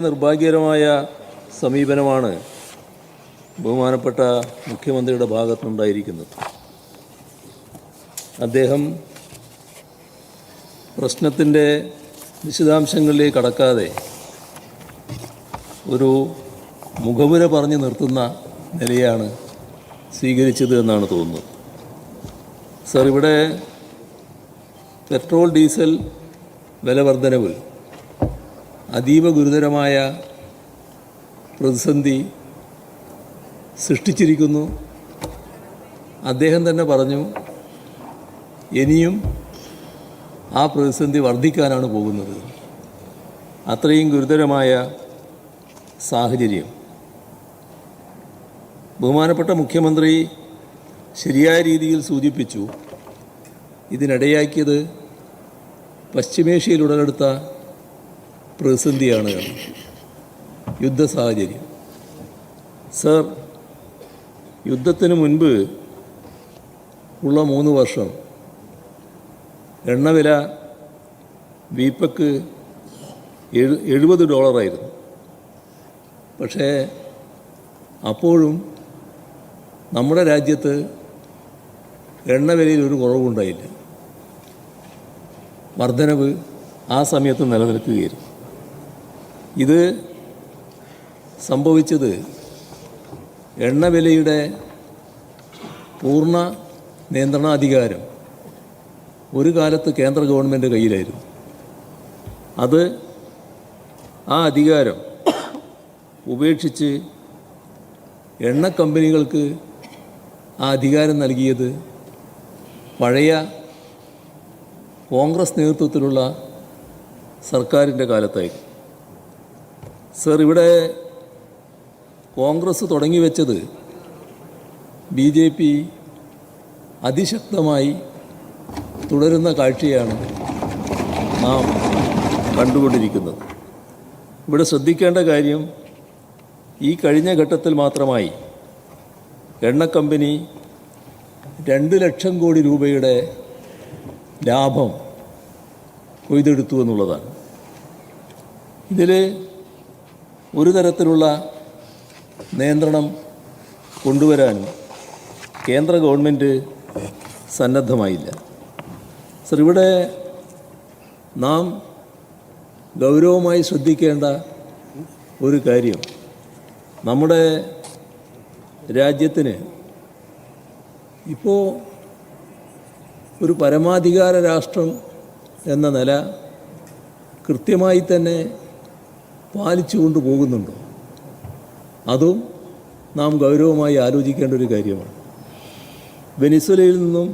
നിർഭാഗ്യകരമായ സമീപനമാണ് ബഹുമാനപ്പെട്ട മുഖ്യമന്ത്രിയുടെ ഭാഗത്തുനിന്നുണ്ടായിരിക്കുന്നത്. അദ്ദേഹം പ്രശ്നത്തിൻ്റെ വിശദാംശങ്ങളിലേക്ക് കടക്കാതെ ഒരു മുഖവുര പറഞ്ഞു നിർത്തുന്ന നിലയാണ് സ്വീകരിച്ചത് എന്നാണ് തോന്നുന്നത്. സർ, ഇവിടെ പെട്രോൾ ഡീസൽ വില വർധനവ് അതീവ ഗുരുതരമായ പ്രതിസന്ധി സൃഷ്ടിച്ചിരിക്കുന്നു. അദ്ദേഹം തന്നെ പറഞ്ഞു, ഇനിയും ആ പ്രതിസന്ധി വർദ്ധിക്കാനാണ് പോകുന്നത്. അത്രയും ഗുരുതരമായ സാഹചര്യം. ബഹുമാനപ്പെട്ട മുഖ്യമന്ത്രി ശരിയായ രീതിയിൽ സൂചിപ്പിച്ചു, ഇതിനിടയാക്കിയത് പശ്ചിമേഷ്യയിൽ ഉടലെടുത്ത പ്രതിസന്ധിയാണ്, യുദ്ധ സാഹചര്യം. സർ, യുദ്ധത്തിന് മുൻപ് ഉള്ള 3 വർഷം എണ്ണവില വീപ്പക്ക് $70 പക്ഷേ അപ്പോഴും നമ്മുടെ രാജ്യത്ത് എണ്ണവിലയിൽ ഒരു കുറവുണ്ടായില്ല. വർധനവ് ആ സമയത്ത് നിലനിൽക്കുകയായിരുന്നു. ഇത് സംഭവിച്ചത് എണ്ണവിലയുടെ പൂർണ്ണ നിയന്ത്രണാധികാരം ഒരു കാലത്ത് കേന്ദ്ര ഗവൺമെൻറ് കയ്യിലായിരുന്നു. അത് ആ അധികാരം ഉപേക്ഷിച്ച് എണ്ണ കമ്പനികൾക്ക് ആ അധികാരം നൽകിയത് പഴയ കോൺഗ്രസ് നേതൃത്വത്തിലുള്ള സർക്കാരിൻ്റെ കാലത്തായിരുന്നു. സർ, ഇവിടെ കോൺഗ്രസ് തുടങ്ങി വെച്ചത് BJP അതിശക്തമായി തുടരുന്ന കാഴ്ചയാണ് നാം കണ്ടുകൊണ്ടിരിക്കുന്നത്. ഇവിടെ ശ്രദ്ധിക്കേണ്ട കാര്യം, ഈ കഴിഞ്ഞ ഘട്ടത്തിൽ മാത്രമായി എണ്ണ കമ്പനി 2 ലക്ഷം കോടി രൂപയുടെ ലാഭം കൊയ്തെടുത്തു എന്നുള്ളതാണ്. ഇതിൽ ഒരു തരത്തിലുള്ള നിയന്ത്രണം കൊണ്ടുവരാനും കേന്ദ്ര ഗവൺമെൻറ് സന്നദ്ധമായില്ല. സർ, ഇവിടെ നാം ഗൗരവമായി ശ്രദ്ധിക്കേണ്ട ഒരു കാര്യം, നമ്മുടെ രാജ്യത്തിന് ഇപ്പോൾ ഒരു പരമാധികാര രാഷ്ട്രം എന്ന നില കൃത്യമായി തന്നെ പാലിച്ചു കൊണ്ടുപോകുന്നുണ്ടോ? അതും നാം ഗൗരവമായി ആലോചിക്കേണ്ട ഒരു കാര്യമാണ്. വെനിസ്വേലയിൽ നിന്നും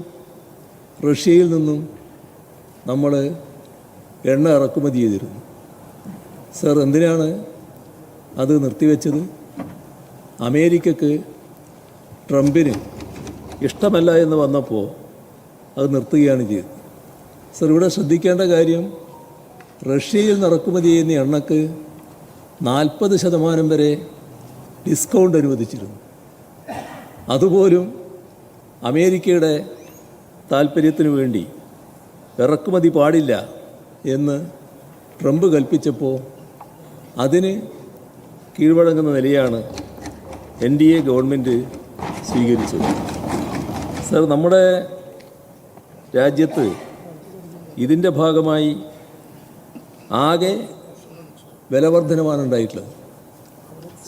റഷ്യയിൽ നിന്നും നമ്മൾ എണ്ണ ഇറക്കുമതി ചെയ്തിരുന്നു. സർ, എന്തിനാണ് അത് നിർത്തിവെച്ചത്? അമേരിക്കക്ക് ട്രംപിന് ഇഷ്ടമല്ല എന്ന് വന്നപ്പോൾ അത് നിർത്തുകയാണ് ചെയ്തത്. സർ, ഇവിടെ ശ്രദ്ധിക്കേണ്ട കാര്യം, റഷ്യയിൽ നിന്ന് ഇറക്കുമതി ചെയ്യുന്ന എണ്ണക്ക് 40% വരെ ഡിസ്കൗണ്ട് അനുവദിച്ചിരുന്നു. അതുപോലും അമേരിക്കയുടെ താൽപ്പര്യത്തിനു വേണ്ടി ഇറക്കുമതി പാടില്ല എന്ന് ട്രംപ് കൽപ്പിച്ചപ്പോൾ അതിന് കീഴ്വഴങ്ങുന്ന നിലയാണ് NDA ഗവൺമെൻറ് സ്വീകരിച്ചത്. സർ, നമ്മുടെ രാജ്യത്ത് ഇതിൻ്റെ ഭാഗമായി ആകെ വിലവർദ്ധനമാണ് ഉണ്ടായിട്ടുള്ളത്.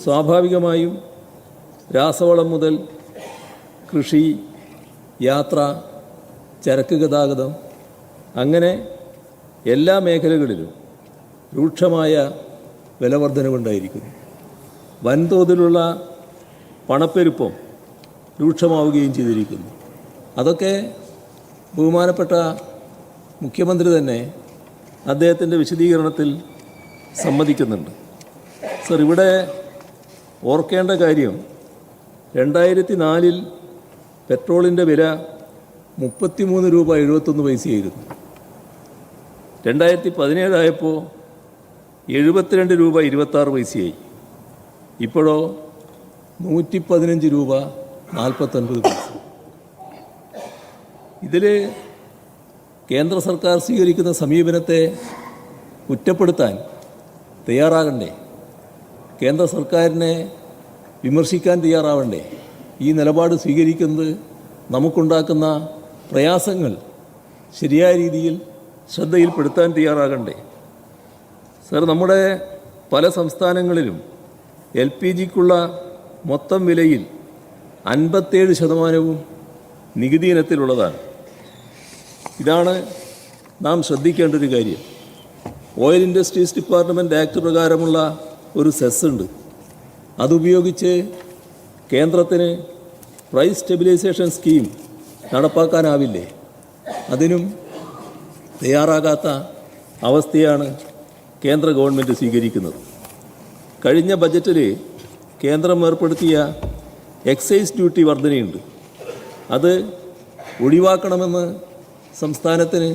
സ്വാഭാവികമായും രാസവളം മുതൽ കൃഷി, യാത്ര, ചരക്ക് ഗതാഗതം, അങ്ങനെ എല്ലാ മേഖലകളിലും രൂക്ഷമായ വിലവർദ്ധനവുണ്ടായിരിക്കുന്നു. വൻതോതിലുള്ള പണപ്പെരുപ്പം രൂക്ഷമാവുകയും ചെയ്തിരിക്കുന്നു. അതൊക്കെ ബഹുമാനപ്പെട്ട മുഖ്യമന്ത്രി തന്നെ അദ്ദേഹത്തിൻ്റെ വിശദീകരണത്തിൽ സമ്മതിക്കുന്നുണ്ട്. സർ, ഇവിടെ ഓർക്കേണ്ട കാര്യം, 2004 പെട്രോളിൻ്റെ വില 33 രൂപ 71 പൈസയായിരുന്നു. 2017 ആയപ്പോൾ 72 രൂപ 26 പൈസയായി. ഇപ്പോഴോ 115 രൂപ 49 പൈസ. ഇതിൽ കേന്ദ്ര സർക്കാർ സ്വീകരിക്കുന്ന സമീപനത്തെ കുറ്റപ്പെടുത്താൻ തയ്യാറാകണ്ടേ? കേന്ദ്ര സർക്കാരിനെ വിമർശിക്കാൻ തയ്യാറാവണ്ടേ? ഈ നിലപാട് സ്വീകരിക്കുന്നത് നമുക്കുണ്ടാക്കുന്ന പ്രയാസങ്ങൾ ശരിയായ രീതിയിൽ ശ്രദ്ധയിൽപ്പെടുത്താൻ തയ്യാറാകണ്ടേ? സർ, നമ്മുടെ പല സംസ്ഥാനങ്ങളിലും LPGക്കുള്ള മൊത്തം വിലയിൽ 57% നികുതി ഇനത്തിലുള്ളതാണ്. ഇതാണ് നാം ശ്രദ്ധിക്കേണ്ട ഒരു കാര്യം. ഓയിൽ ഇൻഡസ്ട്രീസ് ഡിപ്പാർട്ട്മെൻറ്റ് ആക്ട് പ്രകാരമുള്ള ഒരു സെസ് ഉണ്ട്. അതുപയോഗിച്ച് കേന്ദ്രത്തിന് പ്രൈസ് സ്റ്റെബിലൈസേഷൻ സ്കീം നടപ്പാക്കാനാവില്ലേ? അതിനും തയ്യാറാകാത്ത അവസ്ഥയാണ് കേന്ദ്ര ഗവൺമെൻറ് സ്വീകരിക്കുന്നത്. കഴിഞ്ഞ ബജറ്റിൽ കേന്ദ്രം ഏർപ്പെടുത്തിയ എക്സൈസ് ഡ്യൂട്ടി വർധനയുണ്ട്. അത് ഒഴിവാക്കണമെന്ന് സംസ്ഥാനത്തിന്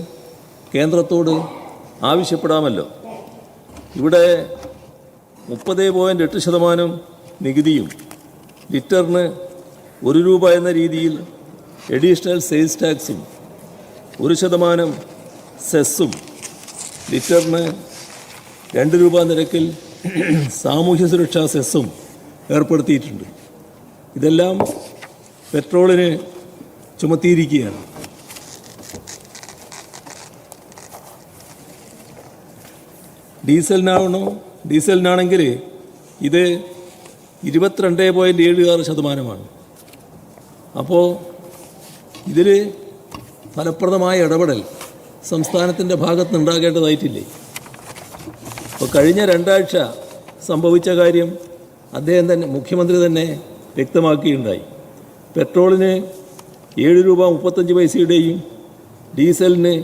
കേന്ദ്രത്തോട് ആവശ്യപ്പെടാമല്ലോ. ഇവിടെ 30.8% നികുതിയും ലിറ്ററിന് 1 രൂപ എന്ന രീതിയിൽ എഡീഷണൽ സെയിൽസ് ടാക്സും 1% സെസ്സും ലിറ്ററിന് 2 രൂപ നിരക്കിൽ സാമൂഹ്യ സുരക്ഷാ സെസ്സും ഏർപ്പെടുത്തിയിട്ടുണ്ട്. ഇതെല്ലാം പെട്രോളിന് ചുമത്തിയിരിക്കുകയാണ്. ഡീസലിനാണെങ്കിൽ ഇത് 22.76%. അപ്പോൾ ഇതിൽ ഫലപ്രദമായ ഇടപെടൽ സംസ്ഥാനത്തിൻ്റെ ഭാഗത്ത് ഉണ്ടാകേണ്ടതായിട്ടില്ലേ? അപ്പോൾ കഴിഞ്ഞ 2 ആഴ്ച സംഭവിച്ച കാര്യം അദ്ദേഹം തന്നെ, മുഖ്യമന്ത്രി തന്നെ വ്യക്തമാക്കിയിട്ടുണ്ടായി. പെട്രോളിന് 7 രൂപ 35 പൈസയുടെയും ഡീസലിന്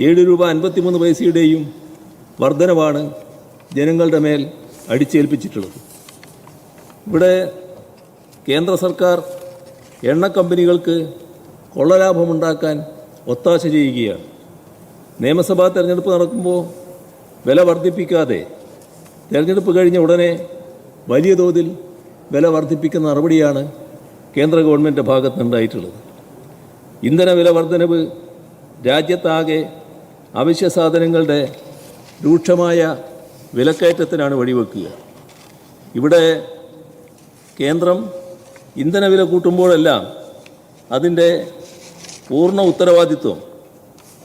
7 രൂപ 53 പൈസയുടെയും വർധനവാണ് ജനങ്ങളുടെ മേൽ അടിച്ചേൽപ്പിച്ചിട്ടുള്ളത്. ഇവിടെ കേന്ദ്ര സർക്കാർ എണ്ണ കമ്പനികൾക്ക് കൊള്ളലാഭമുണ്ടാക്കാൻ ഒത്താശ ചെയ്യുകയാണ്. നിയമസഭാ തെരഞ്ഞെടുപ്പ് നടക്കുമ്പോൾ വില വർദ്ധിപ്പിക്കാതെ തെരഞ്ഞെടുപ്പ് കഴിഞ്ഞ ഉടനെ വലിയ തോതിൽ വില വർദ്ധിപ്പിക്കുന്ന നടപടിയാണ് കേന്ദ്ര ഗവൺമെൻറ് ഭാഗത്തുനിന്നുണ്ടായിട്ടുള്ളത്. ഇന്ധന വില വർധനവ് രാജ്യത്താകെ അവശ്യ സാധനങ്ങളുടെ രൂക്ഷമായ വിലക്കയറ്റത്തിനാണ് വഴിവെക്കുക. ഇവിടെ കേന്ദ്രം ഇന്ധനവില കൂട്ടുമ്പോഴെല്ലാം അതിൻ്റെ പൂർണ്ണ ഉത്തരവാദിത്വം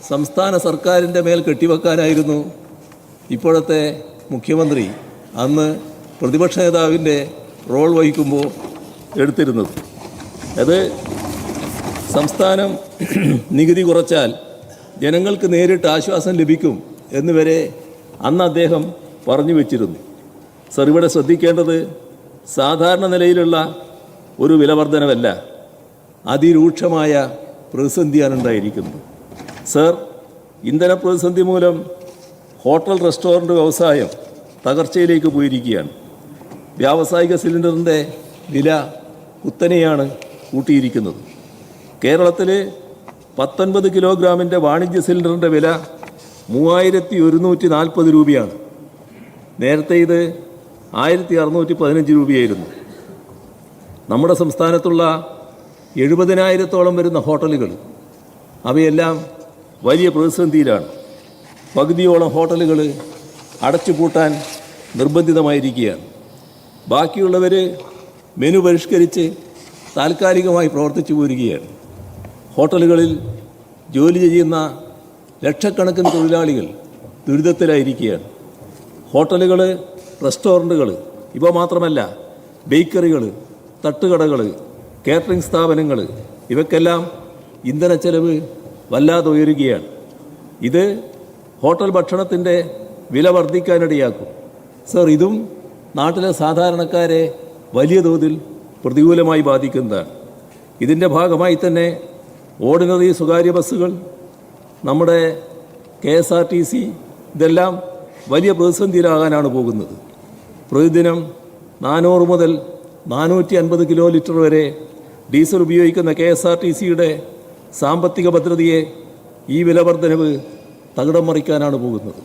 സംസ്ഥാന സർക്കാരിൻ്റെ മേൽ കെട്ടിവെക്കാനായിരുന്നു ഇപ്പോഴത്തെ മുഖ്യമന്ത്രി അന്ന് പ്രതിപക്ഷ നേതാവിൻ്റെ റോൾ വഹിക്കുമ്പോൾ എടുത്തിരുന്നത്. അത് സംസ്ഥാനം നികുതി കുറച്ചാൽ ജനങ്ങൾക്ക് നേരിട്ട് ആശ്വാസം ലഭിക്കും എന്നുവരെ അന്ന് അദ്ദേഹം പറഞ്ഞു വച്ചിരുന്നു. സർ, ഇവിടെ ശ്രദ്ധിക്കേണ്ടത് സാധാരണ നിലയിലുള്ള ഒരു വില വർധനവല്ല, അതിരൂക്ഷമായ പ്രതിസന്ധിയാണ് ഉണ്ടായിരിക്കുന്നത്. സർ, ഇന്ധന പ്രതിസന്ധി മൂലം ഹോട്ടൽ റെസ്റ്റോറൻറ്റ് വ്യവസായം തകർച്ചയിലേക്ക് പോയിരിക്കുകയാണ്. വ്യാവസായിക സിലിണ്ടറിൻ്റെ വില കുത്തനെയാണ് കൂട്ടിയിരിക്കുന്നത്. കേരളത്തിൽ 19 കിലോഗ്രാമിൻ്റെ വാണിജ്യ സിലിണ്ടറിൻ്റെ വില 3140 രൂപയാണ്. നേരത്തെ ഇത് 1615 രൂപയായിരുന്നു. നമ്മുടെ സംസ്ഥാനത്തുള്ള 70,000-ഓളം വരുന്ന ഹോട്ടലുകൾ, അവയെല്ലാം വലിയ പ്രതിസന്ധിയിലാണ്. പകുതിയോളം ഹോട്ടലുകൾ അടച്ചുപൂട്ടാൻ നിർബന്ധിതമായിരിക്കുകയാണ്. ബാക്കിയുള്ളവർ മെനു പരിഷ്കരിച്ച് താൽക്കാലികമായി പ്രവർത്തിച്ചു പോരുകയാണ്. ഹോട്ടലുകളിൽ ജോലി ചെയ്യുന്ന ലക്ഷക്കണക്കിന് തൊഴിലാളികൾ ദുരിതത്തിലായിരിക്കുകയാണ്. ഹോട്ടലുകൾ, റെസ്റ്റോറൻറ്റുകൾ, ഇവ മാത്രമല്ല ബേക്കറികൾ, തട്ടുകടകൾ, കാറ്ററിംഗ് സ്ഥാപനങ്ങൾ, ഇവയ്ക്കെല്ലാം ഇന്ധനച്ചെലവ് വല്ലാതെ ഉയരുകയാണ്. ഇത് ഹോട്ടൽ ഭക്ഷണത്തിൻ്റെ വില വർദ്ധിക്കാനിടയാക്കും. സർ, ഇതും നാട്ടിലെ സാധാരണക്കാരെ വലിയ തോതിൽ പ്രതികൂലമായി ബാധിക്കുന്നതാണ്. ഇതിൻ്റെ ഭാഗമായി തന്നെ ഓർഡിനറി സ്വകാര്യ ബസ്സുകൾ, നമ്മുടെ KSRTC, ഇതെല്ലാം വലിയ പ്രതിസന്ധിയിലാകാനാണ് പോകുന്നത്. പ്രതിദിനം 400 മുതൽ 450 കിലോ ലിറ്റർ വരെ ഡീസൽ ഉപയോഗിക്കുന്ന KSRTCയുടെ സാമ്പത്തിക ഭദ്രതയെ ഈ വില വർധനവ് തകിടം മറിക്കാനാണ് പോകുന്നത്.